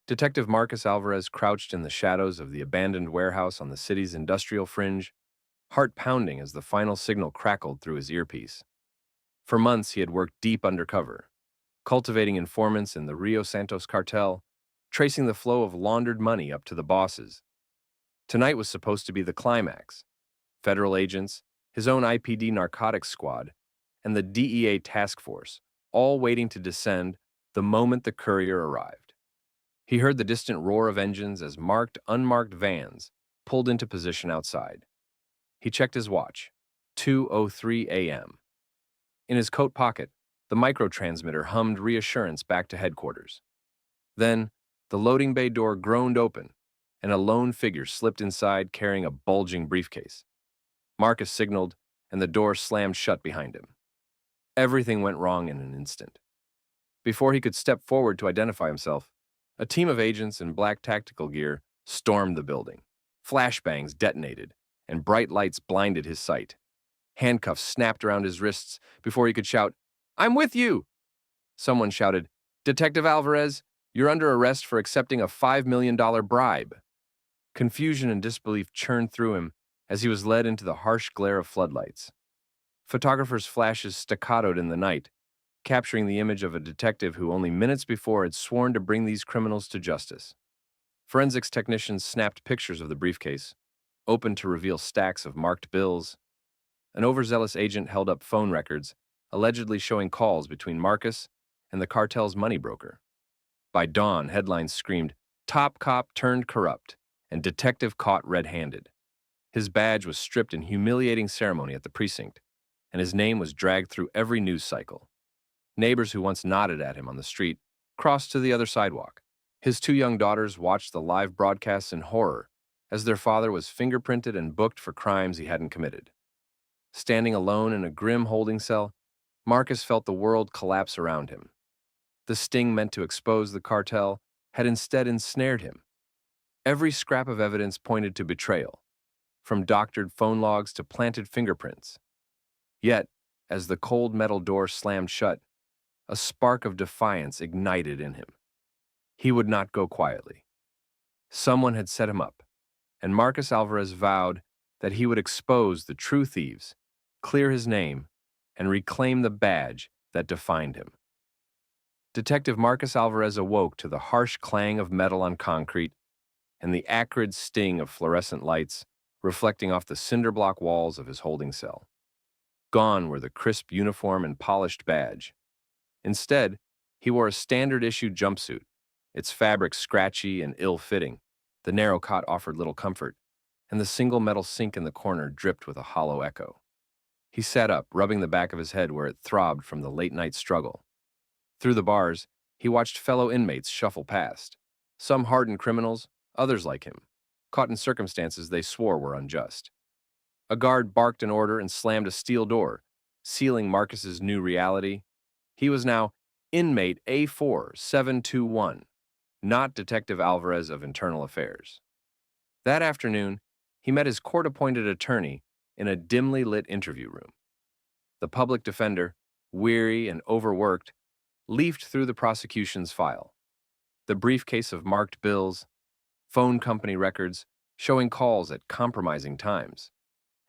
Detective Marcus Alvarez crouched in the shadows of the abandoned warehouse on the city's industrial fringe, heart pounding as the final signal crackled through his earpiece. For months, he had worked deep undercover, cultivating informants in the Rio Santos cartel, tracing the flow of laundered money up to the bosses. Tonight was supposed to be the climax. Federal agents, his own IPD narcotics squad, and the DEA task force, all waiting to descend the moment the courier arrived. He heard the distant roar of engines as marked, unmarked vans pulled into position outside. He checked his watch. 2:03 a.m. In his coat pocket, the microtransmitter hummed reassurance back to headquarters. Then, the loading bay door groaned open, and a lone figure slipped inside carrying a bulging briefcase. Marcus signaled, and the door slammed shut behind him. Everything went wrong in an instant. Before he could step forward to identify himself, a team of agents in black tactical gear stormed the building. Flashbangs detonated, and bright lights blinded his sight. Handcuffs snapped around his wrists before he could shout, "I'm with you!" Someone shouted, "Detective Alvarez, you're under arrest for accepting a $5 million bribe." Confusion and disbelief churned through him as he was led into the harsh glare of floodlights. Photographers' flashes staccatoed in the night, capturing the image of a detective who only minutes before had sworn to bring these criminals to justice. Forensics technicians snapped pictures of the briefcase, opened to reveal stacks of marked bills. An overzealous agent held up phone records, allegedly showing calls between Marcus and the cartel's money broker. By dawn, headlines screamed, "Top cop turned corrupt," and "Detective caught red-handed." His badge was stripped in humiliating ceremony at the precinct, and his name was dragged through every news cycle. Neighbors who once nodded at him on the street crossed to the other sidewalk. His two young daughters watched the live broadcasts in horror as their father was fingerprinted and booked for crimes he hadn't committed. Standing alone in a grim holding cell, Marcus felt the world collapse around him. The sting meant to expose the cartel had instead ensnared him. Every scrap of evidence pointed to betrayal, from doctored phone logs to planted fingerprints. Yet, as the cold metal door slammed shut, a spark of defiance ignited in him. He would not go quietly. Someone had set him up, and Marcus Alvarez vowed that he would expose the true thieves, clear his name, and reclaim the badge that defined him. Detective Marcus Alvarez awoke to the harsh clang of metal on concrete and the acrid sting of fluorescent lights reflecting off the cinder-block walls of his holding cell. Gone were the crisp uniform and polished badge. Instead, he wore a standard-issue jumpsuit, its fabric scratchy and ill-fitting. The narrow cot offered little comfort, and the single metal sink in the corner dripped with a hollow echo. He sat up, rubbing the back of his head where it throbbed from the late-night struggle. Through the bars, he watched fellow inmates shuffle past. Some hardened criminals, others like him, caught in circumstances they swore were unjust. A guard barked an order and slammed a steel door, sealing Marcus's new reality. He was now inmate A4721, not Detective Alvarez of Internal Affairs. That afternoon, he met his court-appointed attorney in a dimly lit interview room. The public defender, weary and overworked, leafed through the prosecution's file. The briefcase of marked bills, phone company records showing calls at compromising times,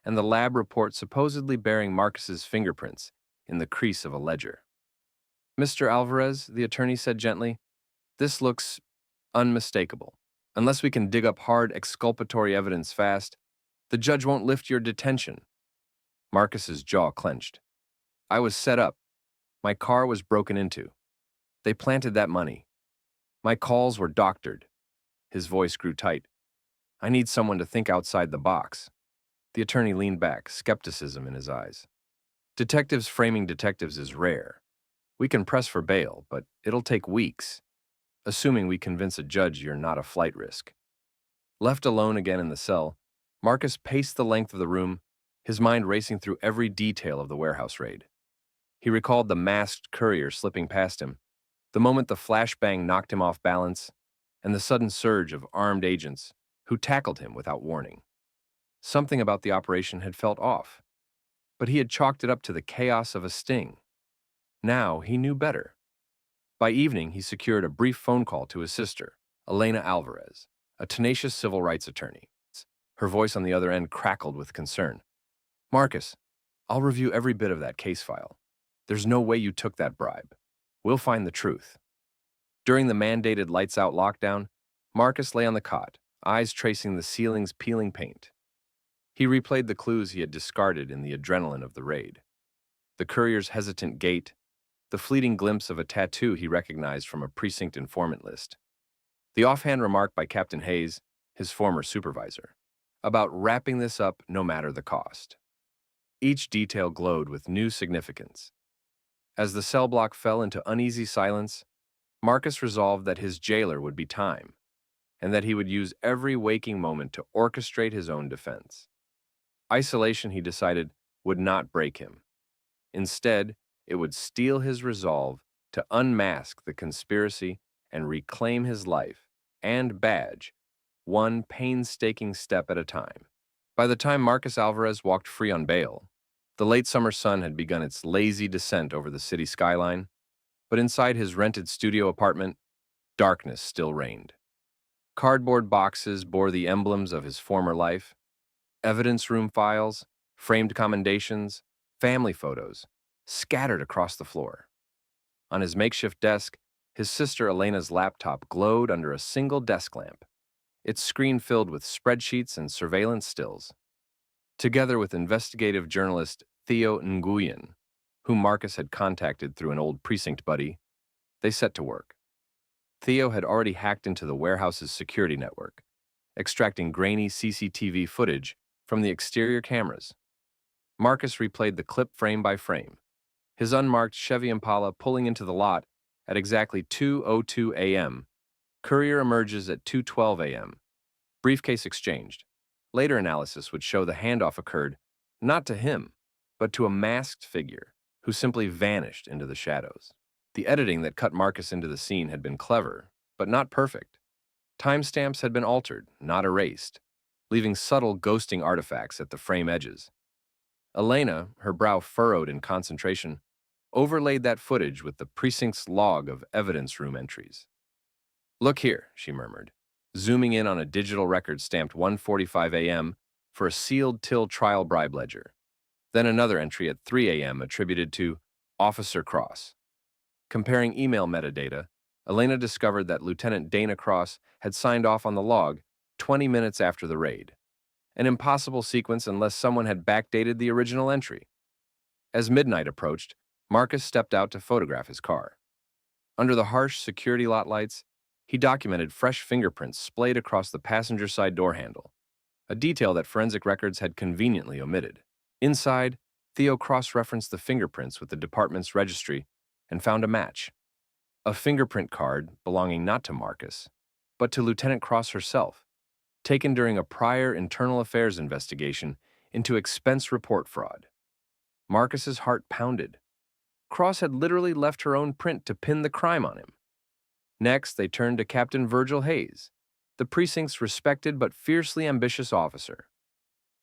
and the lab report supposedly bearing Marcus's fingerprints in the crease of a ledger. "Mr. Alvarez," the attorney said gently, "this looks unmistakable. Unless we can dig up hard exculpatory evidence fast, the judge won't lift your detention." Marcus's jaw clenched. "I was set up. My car was broken into. They planted that money. My calls were doctored." His voice grew tight. "I need someone to think outside the box." The attorney leaned back, skepticism in his eyes. "Detectives framing detectives is rare. We can press for bail, but it'll take weeks, assuming we convince a judge you're not a flight risk." Left alone again in the cell, Marcus paced the length of the room, his mind racing through every detail of the warehouse raid. He recalled the masked courier slipping past him, the moment the flashbang knocked him off balance, and the sudden surge of armed agents who tackled him without warning. Something about the operation had felt off, but he had chalked it up to the chaos of a sting. Now he knew better. By evening, he secured a brief phone call to his sister, Elena Alvarez, a tenacious civil rights attorney. Her voice on the other end crackled with concern. Marcus, I'll review every bit of that case file. There's no way you took that bribe. We'll find the truth. During the mandated lights-out lockdown, Marcus lay on the cot, eyes tracing the ceiling's peeling paint. He replayed the clues he had discarded in the adrenaline of the raid. The courier's hesitant gait, the fleeting glimpse of a tattoo he recognized from a precinct informant list. The offhand remark by Captain Hayes, his former supervisor, about wrapping this up no matter the cost. Each detail glowed with new significance. As the cell block fell into uneasy silence, Marcus resolved that his jailer would be time, and that he would use every waking moment to orchestrate his own defense. Isolation, he decided, would not break him. Instead, it would steel his resolve to unmask the conspiracy and reclaim his life and badge, one painstaking step at a time. By the time Marcus Alvarez walked free on bail, the late summer sun had begun its lazy descent over the city skyline, but inside his rented studio apartment, darkness still reigned. Cardboard boxes bore the emblems of his former life, evidence room files, framed commendations, family photos, scattered across the floor. On his makeshift desk, his sister Elena's laptop glowed under a single desk lamp, its screen filled with spreadsheets and surveillance stills. Together with investigative journalist Theo Nguyen, whom Marcus had contacted through an old precinct buddy, they set to work. Theo had already hacked into the warehouse's security network, extracting grainy CCTV footage from the exterior cameras. Marcus replayed the clip frame by frame, his unmarked Chevy Impala pulling into the lot at exactly 2:02 a.m. Courier emerges at 2:12 a.m. Briefcase exchanged. Later analysis would show the handoff occurred not to him, but to a masked figure who simply vanished into the shadows. The editing that cut Marcus into the scene had been clever, but not perfect. Timestamps had been altered, not erased, leaving subtle ghosting artifacts at the frame edges. Elena, her brow furrowed in concentration, overlaid that footage with the precinct's log of evidence room entries. "Look here," she murmured, zooming in on a digital record stamped 1:45 a.m. for a sealed till trial bribe ledger. Then another entry at 3 a.m. attributed to Officer Cross. Comparing email metadata, Elena discovered that Lieutenant Dana Cross had signed off on the log 20 minutes after the raid. An impossible sequence unless someone had backdated the original entry. As midnight approached, Marcus stepped out to photograph his car. Under the harsh security lot lights, he documented fresh fingerprints splayed across the passenger side door handle, a detail that forensic records had conveniently omitted. Inside, Theo cross-referenced the fingerprints with the department's registry and found a match. A fingerprint card belonging not to Marcus, but to Lieutenant Cross herself, taken during a prior internal affairs investigation into expense report fraud. Marcus's heart pounded. Cross had literally left her own print to pin the crime on him. Next, they turned to Captain Virgil Hayes, the precinct's respected but fiercely ambitious officer.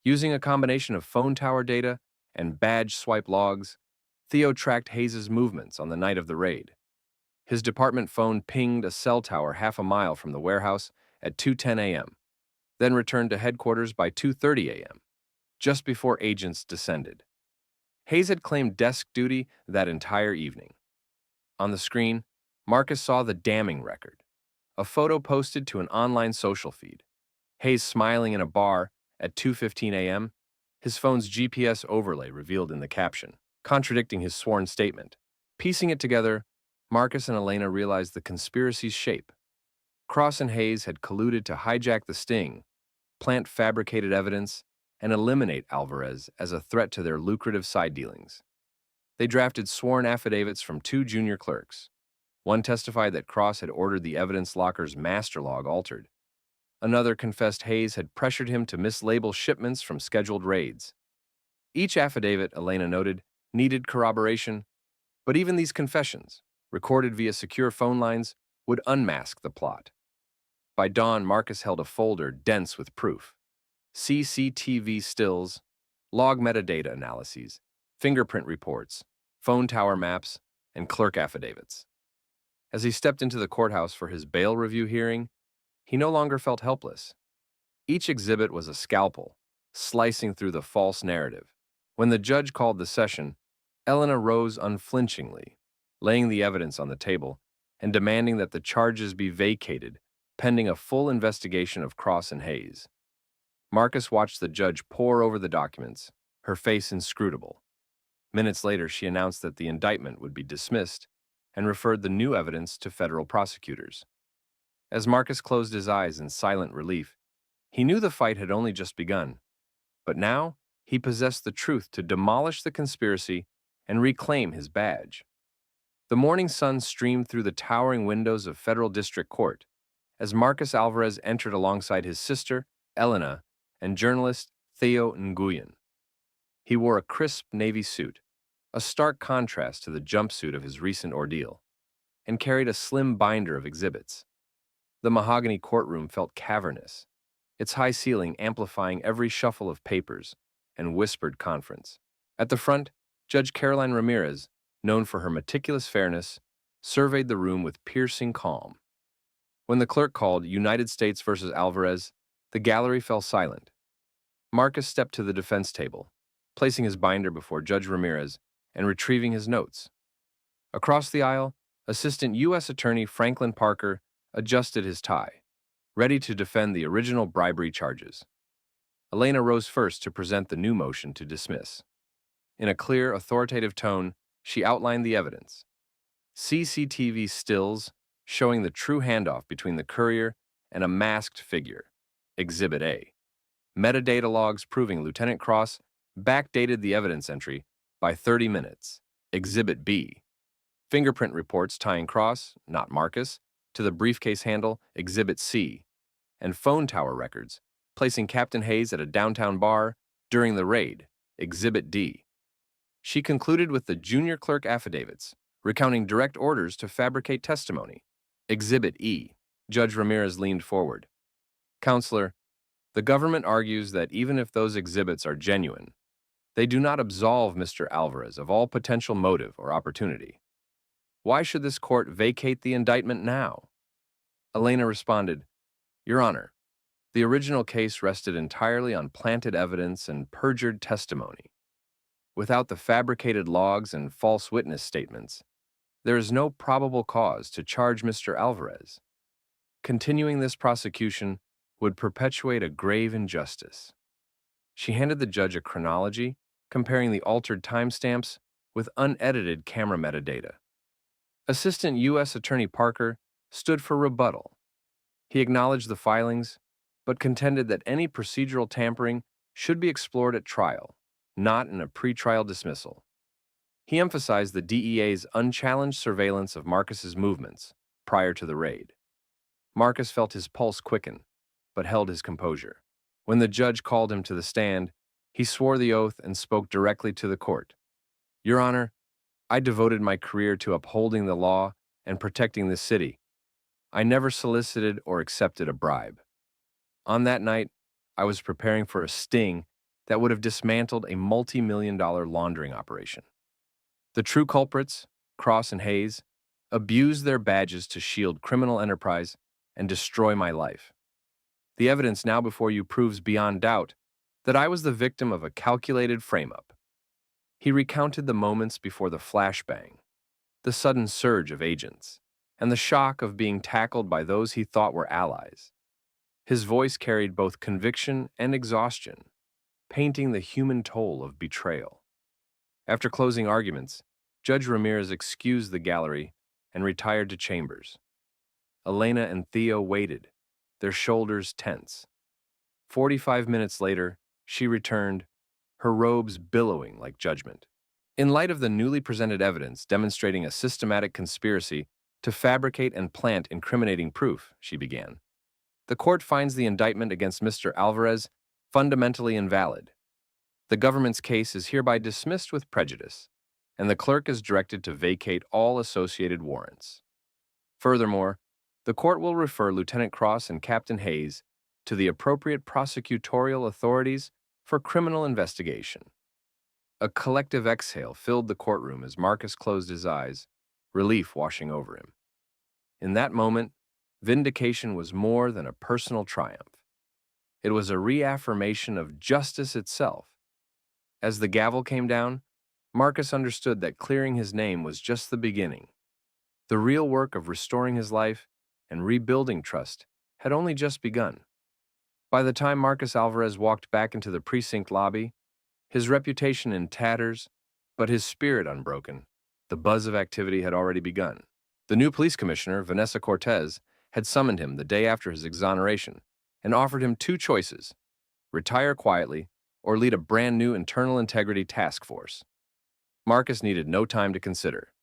Using a combination of phone tower data and badge swipe logs, Theo tracked Hayes's movements on the night of the raid. His department phone pinged a cell tower half a mile from the warehouse at 2:10 a.m., then returned to headquarters by 2:30 a.m., just before agents descended. Hayes had claimed desk duty that entire evening. On the screen, Marcus saw the damning record, a photo posted to an online social feed. Hayes smiling in a bar at 2:15 a.m., his phone's GPS overlay revealed in the caption, contradicting his sworn statement. Piecing it together, Marcus and Elena realized the conspiracy's shape. Cross and Hayes had colluded to hijack the sting, plant fabricated evidence, and eliminate Alvarez as a threat to their lucrative side dealings. They drafted sworn affidavits from 2 junior clerks. One testified that Cross had ordered the evidence locker's master log altered. Another confessed Hayes had pressured him to mislabel shipments from scheduled raids. Each affidavit, Elena noted, needed corroboration, but even these confessions, recorded via secure phone lines, would unmask the plot. By dawn, Marcus held a folder dense with proof. CCTV stills, log metadata analyses, fingerprint reports, phone tower maps, and clerk affidavits. As he stepped into the courthouse for his bail review hearing, He no longer felt helpless. Each exhibit was a scalpel, slicing through the false narrative. When the judge called the session, Elena rose unflinchingly, laying the evidence on the table and demanding that the charges be vacated, pending a full investigation of Cross and Hayes. Marcus watched the judge pore over the documents, her face inscrutable. Minutes later, she announced that the indictment would be dismissed and referred the new evidence to federal prosecutors. As Marcus closed his eyes in silent relief, he knew the fight had only just begun, but now he possessed the truth to demolish the conspiracy and reclaim his badge. The morning sun streamed through the towering windows of Federal District Court as Marcus Alvarez entered alongside his sister, Elena, and journalist Theo Nguyen. He wore a crisp navy suit, a stark contrast to the jumpsuit of his recent ordeal, and carried a slim binder of exhibits. The mahogany courtroom felt cavernous, its high ceiling amplifying every shuffle of papers and whispered conference. At the front, Judge Caroline Ramirez, known for her meticulous fairness, surveyed the room with piercing calm. When the clerk called United States versus Alvarez, the gallery fell silent. Marcus stepped to the defense table, placing his binder before Judge Ramirez and retrieving his notes. Across the aisle, Assistant U.S. Attorney Franklin Parker adjusted his tie, ready to defend the original bribery charges. Elena rose first to present the new motion to dismiss. In a clear, authoritative tone, she outlined the evidence. CCTV stills showing the true handoff between the courier and a masked figure. Exhibit A. Metadata logs proving Lieutenant Cross backdated the evidence entry by 30 minutes. Exhibit B. Fingerprint reports tying Cross, not Marcus, to the briefcase handle. Exhibit C. And phone tower records, placing Captain Hayes at a downtown bar during the raid. Exhibit D. She concluded with the junior clerk affidavits, recounting direct orders to fabricate testimony. Exhibit E. Judge Ramirez leaned forward. Counselor, the government argues that even if those exhibits are genuine, they do not absolve Mr. Alvarez of all potential motive or opportunity. Why should this court vacate the indictment now? Elena responded, Your Honor, the original case rested entirely on planted evidence and perjured testimony. Without the fabricated logs and false witness statements, there is no probable cause to charge Mr. Alvarez. Continuing this prosecution would perpetuate a grave injustice. She handed the judge a chronology, comparing the altered timestamps with unedited camera metadata. Assistant U.S. Attorney Parker stood for rebuttal. He acknowledged the filings, but contended that any procedural tampering should be explored at trial, not in a pretrial dismissal. He emphasized the DEA's unchallenged surveillance of Marcus's movements prior to the raid. Marcus felt his pulse quicken, but held his composure. When the judge called him to the stand, he swore the oath and spoke directly to the court. Your Honor, I devoted my career to upholding the law and protecting the city. I never solicited or accepted a bribe. On that night, I was preparing for a sting that would have dismantled a multi-million-dollar laundering operation. The true culprits, Cross and Hayes, abused their badges to shield criminal enterprise and destroy my life. The evidence now before you proves beyond doubt that I was the victim of a calculated frame-up. He recounted the moments before the flashbang, the sudden surge of agents, and the shock of being tackled by those he thought were allies. His voice carried both conviction and exhaustion, painting the human toll of betrayal. After closing arguments, Judge Ramirez excused the gallery and retired to chambers. Elena and Theo waited, their shoulders tense. 45 minutes later, she returned, her robes billowing like judgment. In light of the newly presented evidence demonstrating a systematic conspiracy to fabricate and plant incriminating proof, she began, the court finds the indictment against Mr. Alvarez fundamentally invalid. The government's case is hereby dismissed with prejudice, and the clerk is directed to vacate all associated warrants. Furthermore, the court will refer Lieutenant Cross and Captain Hayes to the appropriate prosecutorial authorities for criminal investigation. A collective exhale filled the courtroom as Marcus closed his eyes, relief washing over him. In that moment, Vindication was more than a personal triumph. It was a reaffirmation of justice itself. As the gavel came down, Marcus understood that clearing his name was just the beginning. The real work of restoring his life and rebuilding trust had only just begun. By the time Marcus Alvarez walked back into the precinct lobby, his reputation in tatters, but his spirit unbroken, the buzz of activity had already begun. The new police commissioner, Vanessa Cortez, had summoned him the day after his exoneration and offered him two choices: retire quietly or lead a brand new internal integrity task force. Marcus needed no time to consider.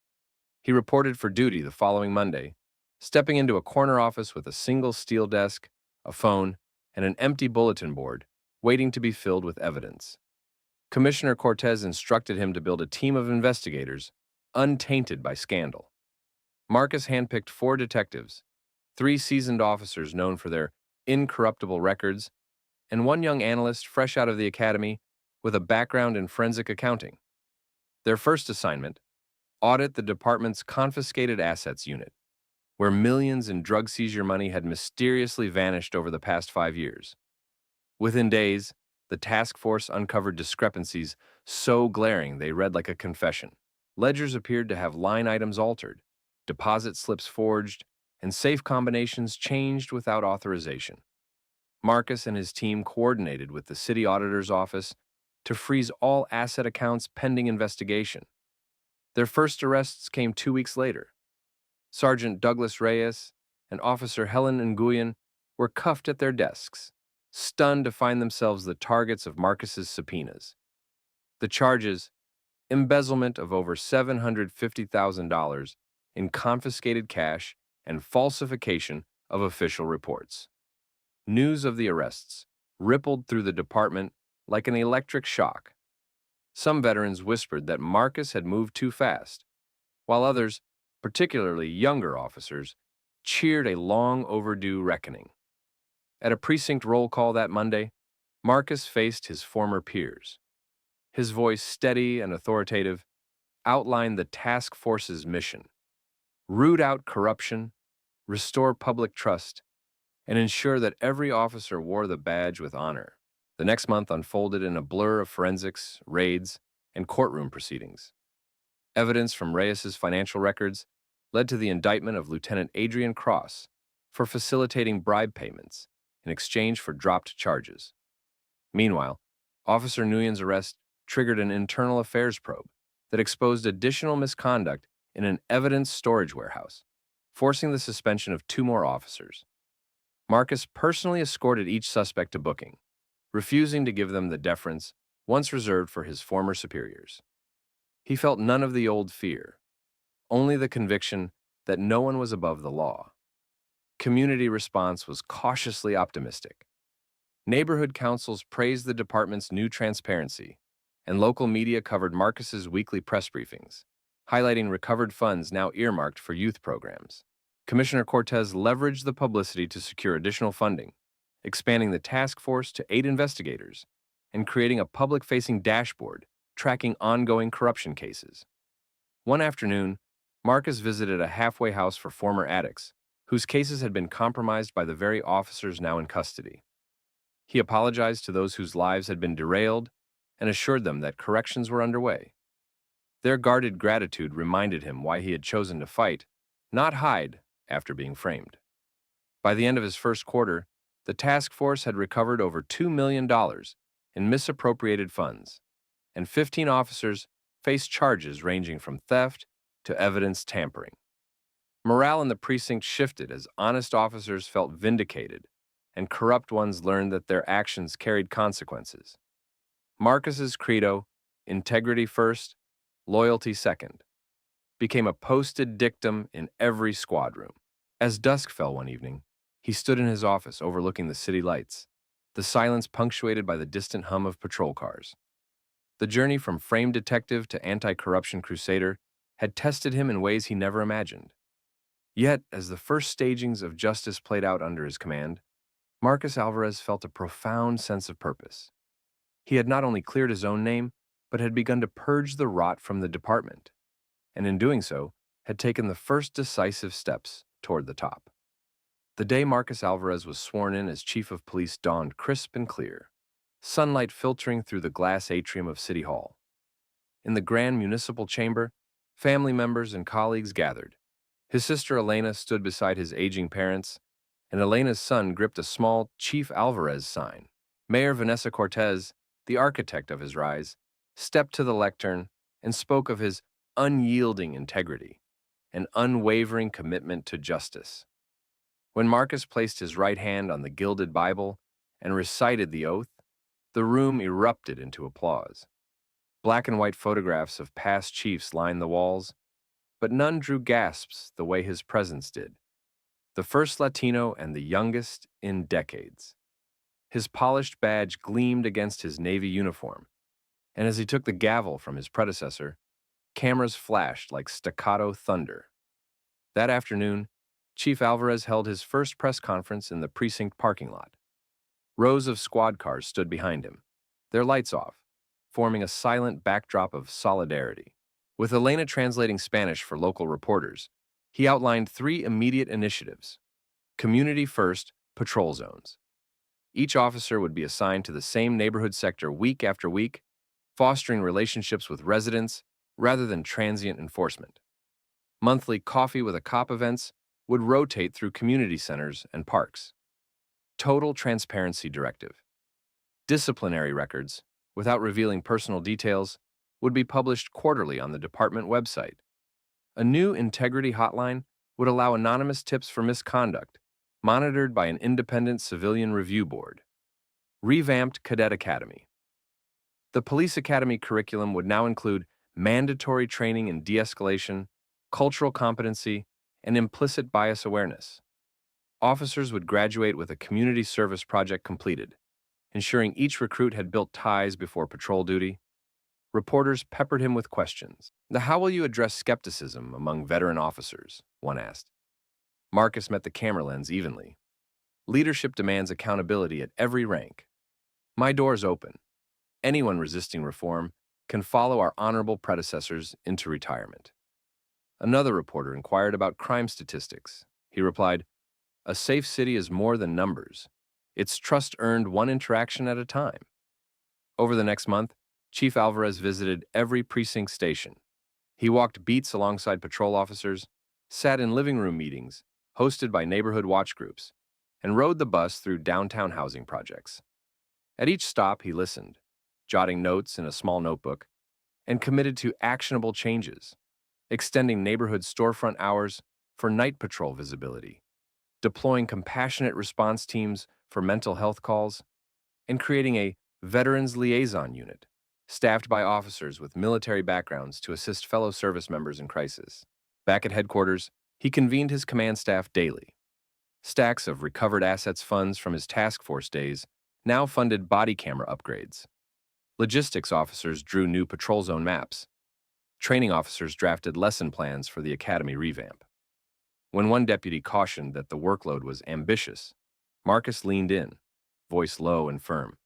He reported for duty the following Monday, stepping into a corner office with a single steel desk, a phone, and an empty bulletin board waiting to be filled with evidence. Commissioner Cortez instructed him to build a team of investigators untainted by scandal. Marcus handpicked 4 detectives, 3 seasoned officers known for their incorruptible records, and 1 young analyst fresh out of the academy with a background in forensic accounting. Their first assignment: audit the department's confiscated assets unit, where millions in drug seizure money had mysteriously vanished over the past 5 years. Within days, the task force uncovered discrepancies so glaring they read like a confession. Ledgers appeared to have line items altered, deposit slips forged, and safe combinations changed without authorization. Marcus and his team coordinated with the city auditor's office to freeze all asset accounts pending investigation. Their first arrests came 2 weeks later. Sergeant Douglas Reyes and Officer Helen Nguyen were cuffed at their desks, stunned to find themselves the targets of Marcus's subpoenas. The charges: embezzlement of over $750,000 in confiscated cash and falsification of official reports. News of the arrests rippled through the department like an electric shock. Some veterans whispered that Marcus had moved too fast, while others, particularly younger officers, cheered a long overdue reckoning. At a precinct roll call that Monday, Marcus faced his former peers. His voice, steady and authoritative, outlined the task force's mission: root out corruption, restore public trust, and ensure that every officer wore the badge with honor. The next month unfolded in a blur of forensics, raids, and courtroom proceedings. Evidence from Reyes's financial records led to the indictment of Lieutenant Adrian Cross for facilitating bribe payments in exchange for dropped charges. Meanwhile, Officer Nguyen's arrest triggered an internal affairs probe that exposed additional misconduct in an evidence storage warehouse, forcing the suspension of 2 more officers. Marcus personally escorted each suspect to booking, refusing to give them the deference once reserved for his former superiors. He felt none of the old fear, only the conviction that no one was above the law. Community response was cautiously optimistic. Neighborhood councils praised the department's new transparency, and local media covered Marcus's weekly press briefings, highlighting recovered funds now earmarked for youth programs. Commissioner Cortez leveraged the publicity to secure additional funding, expanding the task force to 8 investigators and creating a public-facing dashboard tracking ongoing corruption cases. One afternoon, Marcus visited a halfway house for former addicts, whose cases had been compromised by the very officers now in custody. He apologized to those whose lives had been derailed and assured them that corrections were underway. Their guarded gratitude reminded him why he had chosen to fight, not hide, after being framed. By the end of his first quarter, the task force had recovered over $2 million in misappropriated funds, and 15 officers faced charges ranging from theft to evidence tampering. Morale in the precinct shifted as honest officers felt vindicated and corrupt ones learned that their actions carried consequences. Marcus's credo, integrity first, loyalty second, became a posted dictum in every squad room. As dusk fell one evening, he stood in his office overlooking the city lights, the silence punctuated by the distant hum of patrol cars. The journey from framed detective to anti-corruption crusader had tested him in ways he never imagined. Yet, as the first stagings of justice played out under his command, Marcus Alvarez felt a profound sense of purpose. He had not only cleared his own name, but had begun to purge the rot from the department, and in doing so, had taken the first decisive steps toward the top. The day Marcus Alvarez was sworn in as chief of police dawned crisp and clear, sunlight filtering through the glass atrium of City Hall. In the grand municipal chamber, family members and colleagues gathered. His sister Elena stood beside his aging parents, and Elena's son gripped a small Chief Alvarez sign. Mayor Vanessa Cortez, the architect of his rise, stepped to the lectern and spoke of his unyielding integrity and unwavering commitment to justice. When Marcus placed his right hand on the gilded Bible and recited the oath, the room erupted into applause. Black and white photographs of past chiefs lined the walls, but none drew gasps the way his presence did. The first Latino and the youngest in decades. His polished badge gleamed against his Navy uniform, and as he took the gavel from his predecessor, cameras flashed like staccato thunder. That afternoon, Chief Alvarez held his first press conference in the precinct parking lot. Rows of squad cars stood behind him, their lights off, forming a silent backdrop of solidarity. With Elena translating Spanish for local reporters, he outlined 3 immediate initiatives. Community First patrol zones. Each officer would be assigned to the same neighborhood sector week after week, fostering relationships with residents rather than transient enforcement. Monthly Coffee with a Cop events would rotate through community centers and parks. Total Transparency Directive. Disciplinary records, without revealing personal details, would be published quarterly on the department website. A new integrity hotline would allow anonymous tips for misconduct, monitored by an independent civilian review board. Revamped Cadet Academy. The police academy curriculum would now include mandatory training in de-escalation, cultural competency, and implicit bias awareness. Officers would graduate with a community service project completed, ensuring each recruit had built ties before patrol duty. Reporters peppered him with questions. How will you address skepticism among veteran officers? One asked. Marcus met the camera lens evenly. Leadership demands accountability at every rank. My door's open. Anyone resisting reform can follow our honorable predecessors into retirement. Another reporter inquired about crime statistics. He replied, "A safe city is more than numbers. It's trust earned one interaction at a time." Over the next month, Chief Alvarez visited every precinct station. He walked beats alongside patrol officers, sat in living room meetings, hosted by neighborhood watch groups, and rode the bus through downtown housing projects. At each stop, he listened, jotting notes in a small notebook, and committed to actionable changes, extending neighborhood storefront hours for night patrol visibility, deploying compassionate response teams for mental health calls, and creating a Veterans Liaison Unit, staffed by officers with military backgrounds to assist fellow service members in crisis. Back at headquarters, he convened his command staff daily. Stacks of recovered assets funds from his task force days now funded body camera upgrades. Logistics officers drew new patrol zone maps. Training officers drafted lesson plans for the academy revamp. When one deputy cautioned that the workload was ambitious, Marcus leaned in, voice low and firm.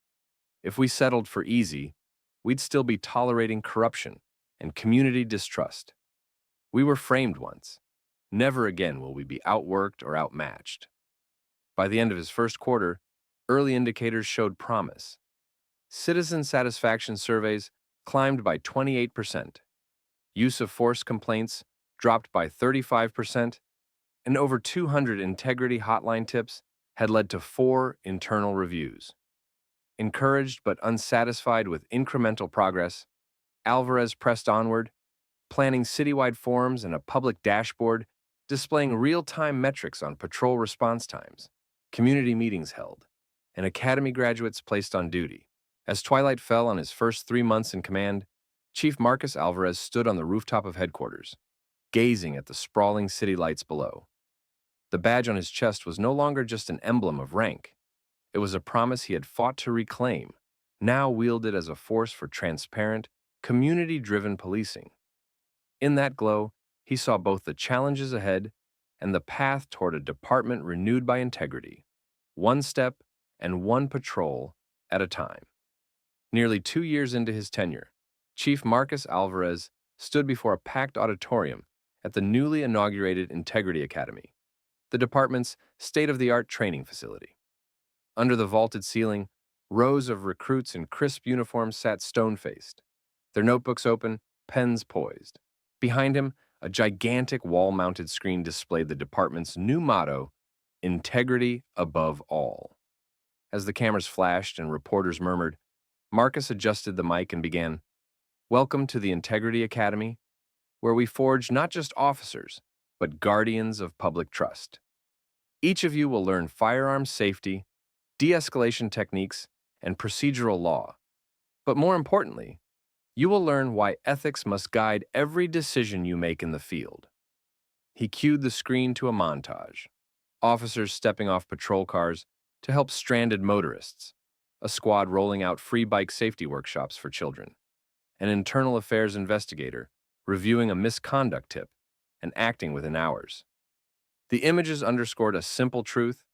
If we settled for easy, we'd still be tolerating corruption and community distrust. We were framed once. Never again will we be outworked or outmatched. By the end of his first quarter, early indicators showed promise. Citizen satisfaction surveys climbed by 28%. Use of force complaints dropped by 35%, and over 200 integrity hotline tips had led to 4 internal reviews. Encouraged but unsatisfied with incremental progress, Alvarez pressed onward, planning citywide forums and a public dashboard displaying real-time metrics on patrol response times, community meetings held, and academy graduates placed on duty. As twilight fell on his first 3 months in command, Chief Marcus Alvarez stood on the rooftop of headquarters, gazing at the sprawling city lights below. The badge on his chest was no longer just an emblem of rank. It was a promise he had fought to reclaim, now wielded as a force for transparent, community-driven policing. In that glow, he saw both the challenges ahead and the path toward a department renewed by integrity, one step and one patrol at a time. Nearly 2 years into his tenure, Chief Marcus Alvarez stood before a packed auditorium at the newly inaugurated Integrity Academy. the department's state-of-the-art training facility. Under the vaulted ceiling, rows of recruits in crisp uniforms sat stone-faced, their notebooks open, pens poised. Behind him, a gigantic wall-mounted screen displayed the department's new motto, "Integrity above all." As the cameras flashed and reporters murmured, Marcus adjusted the mic and began, "Welcome to the Integrity Academy, where we forge not just officers, but guardians of public trust. Each of you will learn firearms safety, de-escalation techniques, and procedural law. But more importantly, you will learn why ethics must guide every decision you make in the field." He cued the screen to a montage. Officers stepping off patrol cars to help stranded motorists, a squad rolling out free bike safety workshops for children, an internal affairs investigator reviewing a misconduct tip and acting within hours. The images underscored a simple truth: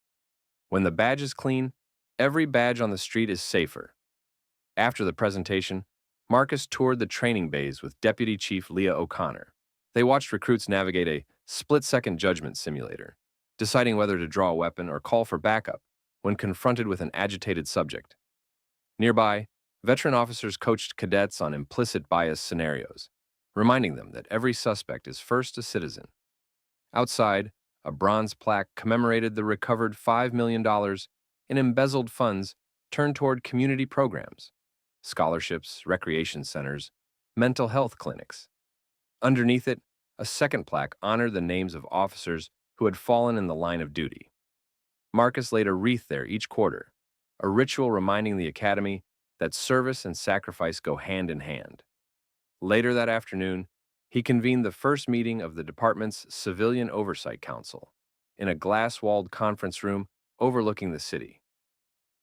when the badge is clean, every badge on the street is safer. After the presentation, Marcus toured the training bays with Deputy Chief Leah O'Connor. They watched recruits navigate a split-second judgment simulator, deciding whether to draw a weapon or call for backup when confronted with an agitated subject. Nearby, veteran officers coached cadets on implicit bias scenarios, reminding them that every suspect is first a citizen. Outside, a bronze plaque commemorated the recovered $5 million in embezzled funds turned toward community programs, scholarships, recreation centers, mental health clinics. Underneath it, a second plaque honored the names of officers who had fallen in the line of duty. Marcus laid a wreath there each quarter, a ritual reminding the academy that service and sacrifice go hand in hand. Later that afternoon, he convened the first meeting of the department's Civilian Oversight Council in a glass-walled conference room overlooking the city.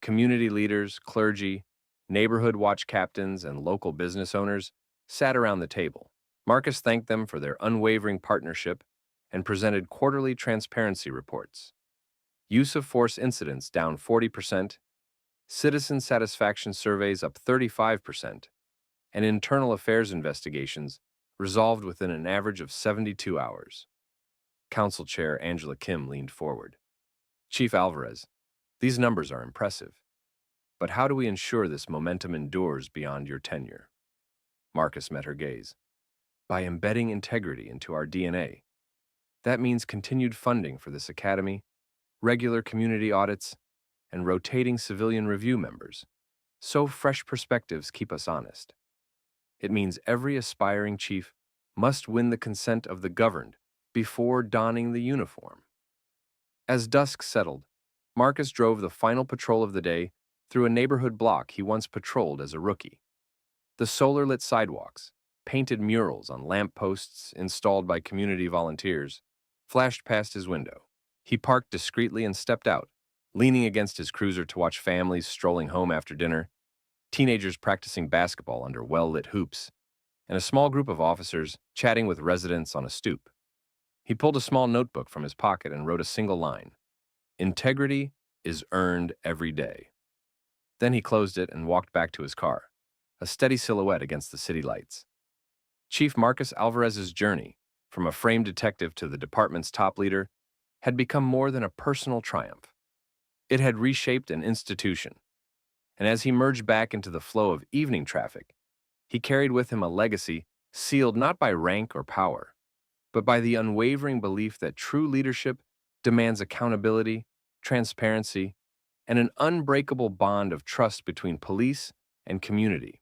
Community leaders, clergy, neighborhood watch captains, and local business owners sat around the table. Marcus thanked them for their unwavering partnership and presented quarterly transparency reports. Use of force incidents down 40%, citizen satisfaction surveys up 35%, and internal affairs investigations resolved within an average of 72 hours. Council Chair Angela Kim leaned forward. "Chief Alvarez, these numbers are impressive. But how do we ensure this momentum endures beyond your tenure?" Marcus met her gaze. "By embedding integrity into our DNA. That means continued funding for this academy, regular community audits, and rotating civilian review members, so fresh perspectives keep us honest. It means every aspiring chief must win the consent of the governed before donning the uniform." As dusk settled, Marcus drove the final patrol of the day through a neighborhood block he once patrolled as a rookie. The solar-lit sidewalks, painted murals on lamp posts installed by community volunteers, flashed past his window. He parked discreetly and stepped out, leaning against his cruiser to watch families strolling home after dinner, teenagers practicing basketball under well-lit hoops, and a small group of officers chatting with residents on a stoop. He pulled a small notebook from his pocket and wrote a single line: "Integrity is earned every day." Then he closed it and walked back to his car, a steady silhouette against the city lights. Chief Marcus Alvarez's journey, from a framed detective to the department's top leader, had become more than a personal triumph. It had reshaped an institution, and as he merged back into the flow of evening traffic, he carried with him a legacy sealed not by rank or power, but by the unwavering belief that true leadership demands accountability, transparency, and an unbreakable bond of trust between police and community.